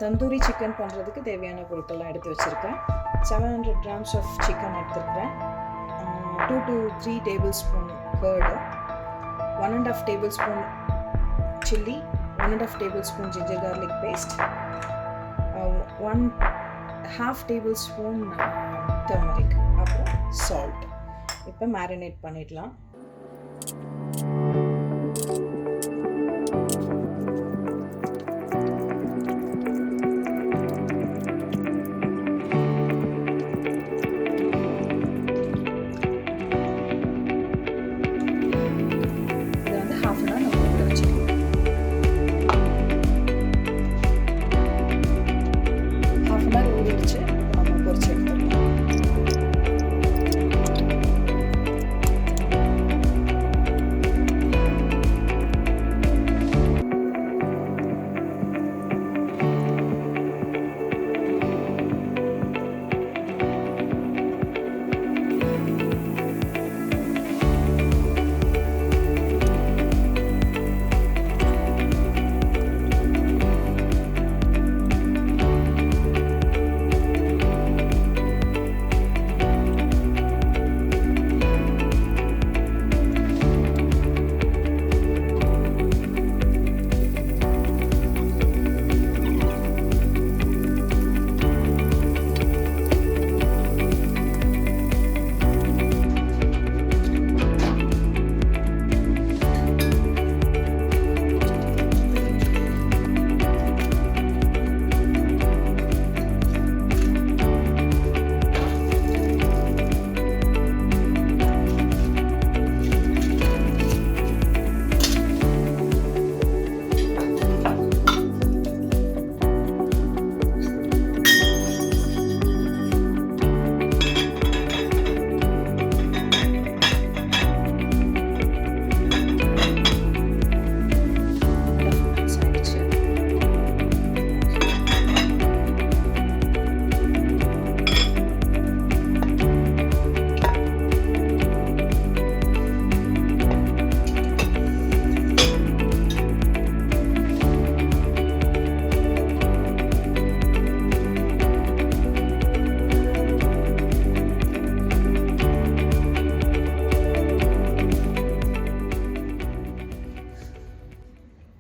Tandoori chicken பண்ணுறதுக்கு தேவையான பொருட்கள்லாம் எடுத்து வச்சுருக்கேன். 700 grams ஆஃப் சிக்கன் எடுத்துருக்கிறேன். 2 to 3 tablespoon curd, 1.5 tablespoon chilli, 1.5 tablespoon ginger garlic paste, 1/2 tablespoon turmeric, அப்புறம் salt. இப்போ மேரினேட் பண்ணிடலாம்.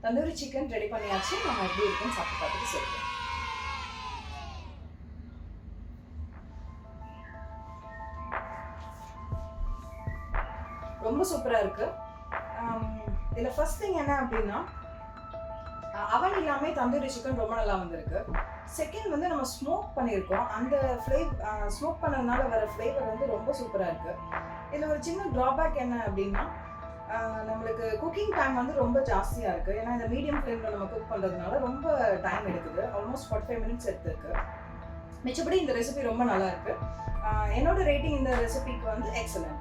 தந்தூரி சிக்கன் ரெடி பண்ணியாச்சு. நம்ம எப்படி இருக்குன்னு சாப்பிட்டு பார்த்துட்டு சொல்லுவோம். ரொம்ப சூப்பராக இருக்கு. இதில் ஃபர்ஸ்ட் திங் என்ன அப்படின்னா, அவன் இல்லாமல் தந்தூரி சிக்கன் ரொம்ப நல்லா வந்திருக்கு. செகண்ட் வந்து நம்ம ஸ்மோக் பண்ணியிருக்கோம். அந்த ஸ்மோக் பண்ணதுனால வர ஃப்ளேவர் வந்து ரொம்ப சூப்பராக இருக்கு. இதில் ஒரு சின்ன ட்ராபேக் என்ன அப்படின்னா, நம்மளுக்கு குக்கிங் டைம் வந்து ரொம்ப ஜாஸ்தியாக இருக்குது. ஏன்னா இந்த மீடியம் ஃப்ளேமில் நம்ம குக் பண்ணுறதுனால ரொம்ப டைம் எடுக்குது. Almost 45 minutes எடுத்துருக்கு. மிச்சப்படி இந்த ரெசிபி ரொம்ப நல்லா இருக்குது. என்னோட ரேட்டிங் இந்த ரெசிபிக்கு வந்து எக்ஸலண்ட்.